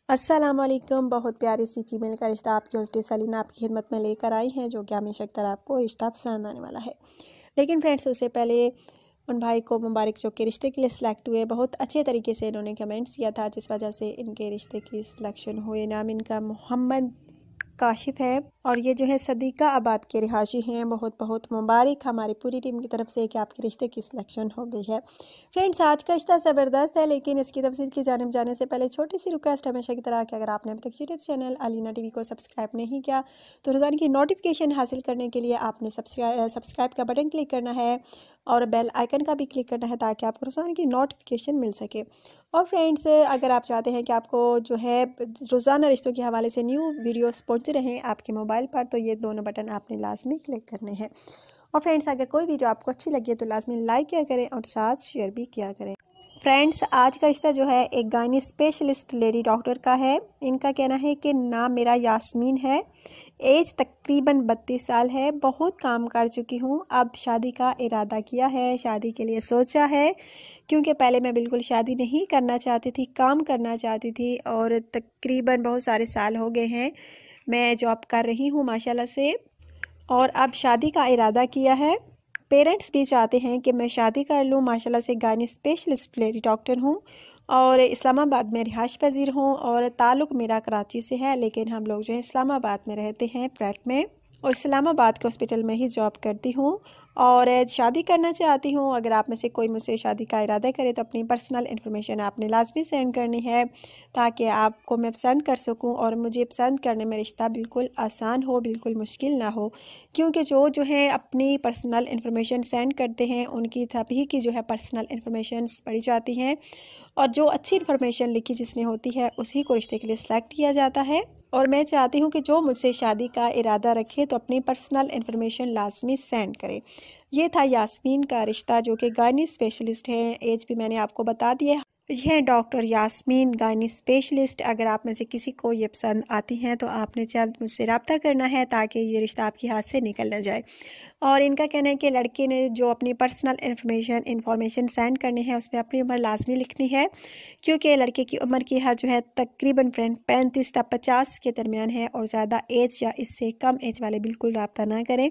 अस्सलाम वालेकुम। बहुत प्यारी सी फीमेल का रिश्ता आपकी होस्टेस सलीना आपकी खिदमत में लेकर आई हैं, जो कि हमेशा की तरह आपको रिश्ता पसंद आने वाला है। लेकिन फ्रेंड्स, उससे पहले उन भाई को मुबारक जो के रिश्ते के लिए सिलेक्ट हुए। बहुत अच्छे तरीके से इन्होंने कमेंट्स किया था, जिस वजह से इनके रिश्ते की सिलेक्शन हुए। नाम इनका मोहम्मद काशिफ है और ये जो है सदीका आबाद के रिहायशी हैं। बहुत बहुत मुबारक हमारी पूरी टीम की तरफ से कि आपके रिश्ते की सिलेक्शन हो गई है। फ्रेंड्स, आज का रिश्ता ज़बरदस्त है, लेकिन इसकी तफसील की जानिब जाने से पहले छोटी सी रिक्वेस्ट हमेशा की तरह कि अगर आपने अभी तक यूट्यूब चैनल अलीना टीवी को सब्सक्राइब नहीं किया तो रोज़ाना की नोटिफिकेशन हासिल करने के लिए आपने सब्सक्राइब का बटन क्लिक करना है और बेल आइकन का भी क्लिक करना है, ताकि आपको रोज़ाना की नोटिफिकेशन मिल सके। और फ्रेंड्स, अगर आप चाहते हैं कि आपको जो है रोज़ाना रिश्तों के हवाले से न्यू वीडियोस पहुंचते रहें आपके मोबाइल पर, तो ये दोनों बटन आपने लाजमी क्लिक करने हैं। और फ्रेंड्स, अगर कोई वीडियो आपको अच्छी लगी तो लाजमी लाइक किया करें और साथ शेयर भी किया करें। फ्रेंड्स, आज का रिश्ता जो है एक गायनी स्पेशलिस्ट लेडी डॉक्टर का है। इनका कहना है कि नाम मेरा यास्मीन है, एज तकरीबन 32 साल है, बहुत काम कर चुकी हूँ, अब शादी का इरादा किया है, शादी के लिए सोचा है, क्योंकि पहले मैं बिल्कुल शादी नहीं करना चाहती थी, काम करना चाहती थी और तकरीबन बहुत सारे साल हो गए हैं मैं जॉब कर रही हूँ माशाल्लाह से, और अब शादी का इरादा किया है। पेरेंट्स भी चाहते हैं कि मैं शादी कर लूँ। माशाल्लाह से गायनी स्पेशलिस्ट लेडी डॉक्टर हूँ और इस्लामाबाद में रिहाइश पजीर हूँ और ताल्लुक़ मेरा कराची से है, लेकिन हम लोग जो है इस्लामाबाद में रहते हैं फ्लैट में, और इस्लामाबाद के हॉस्पिटल में ही जॉब करती हूँ और शादी करना चाहती हूँ। अगर आप में से कोई मुझसे शादी का इरादा करे तो अपनी पर्सनल इन्फॉर्मेशन आपने लाजमी सेंड करनी है, ताकि आपको मैं पसंद कर सकूँ और मुझे पसंद करने में रिश्ता बिल्कुल आसान हो, बिल्कुल मुश्किल ना हो। क्योंकि जो है अपनी पर्सनल इन्फॉर्मेशन सेंड करते हैं उनकी सभी की जो है पर्सनल इन्फॉर्मेशन पढ़ी जाती हैं, और जो अच्छी इन्फॉर्मेशन लिखी जिसने होती है उसी को रिश्ते के लिए सिलेक्ट किया जाता है। और मैं चाहती हूँ कि जो मुझसे शादी का इरादा रखे तो अपनी पर्सनल इन्फॉर्मेशन लाजमी सेंड करे। ये था यास्मीन का रिश्ता, जो कि गायनी स्पेशलिस्ट है। एज भी मैंने आपको बता दिया है। यह है डॉक्टर यास्मीन, गायनी स्पेशलिस्ट। अगर आप में से किसी को ये पसंद आती हैं तो आपने जल्द मुझसे रब्ता करना है, ताकि ये रिश्ता आपके हाथ से निकल ना जाए। और इनका कहना है कि लड़के ने जो अपनी पर्सनल इन्फॉर्मेशन सेंड करनी है उसमें अपनी उम्र लाजमी लिखनी है, क्योंकि लड़के की उम्र की हद जो है तकरीबन 35 से 50 के दरमियान है, और ज़्यादा एज या इससे कम एज वाले बिल्कुल रब्ता ना करें,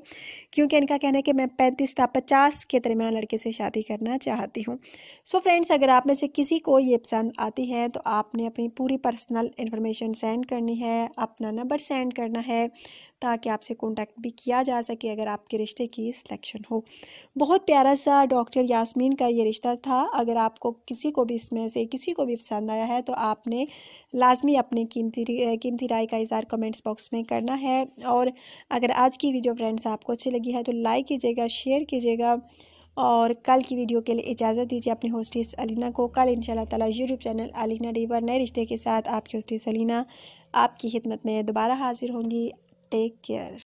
क्योंकि इनका कहना है कि मैं 35 से 50 के दरमियान लड़के से शादी करना चाहती हूँ। सो फ्रेंड्स, अगर आप में से किसी को ये पसंद आती है तो आपने अपनी पूरी पर्सनल इन्फॉर्मेशन सेंड करनी है, अपना नंबर सेंड करना है, ताकि आपसे कांटेक्ट भी किया जा सके अगर आपके रिश्ते की सिलेक्शन हो। बहुत प्यारा सा डॉक्टर यास्मीन का ये रिश्ता था। अगर आपको किसी को भी इसमें से किसी को भी पसंद आया है तो आपने लाजमी अपनी कीमती राय का इज़हार कमेंट्स बॉक्स में करना है। और अगर आज की वीडियो फ्रेंड्स आपको अच्छी लगी है तो लाइक कीजिएगा, शेयर कीजिएगा, और कल की वीडियो के लिए इजाज़त दीजिए अपनी होस्टेस अलीना को। कल इंशाल्लाह ताला यूट्यूब चैनल अलीना टीवी पर नए रिश्ते के साथ आपकी होस्टेस अलीना आपकी खिदमत में दोबारा हाजिर होंगी। Take care.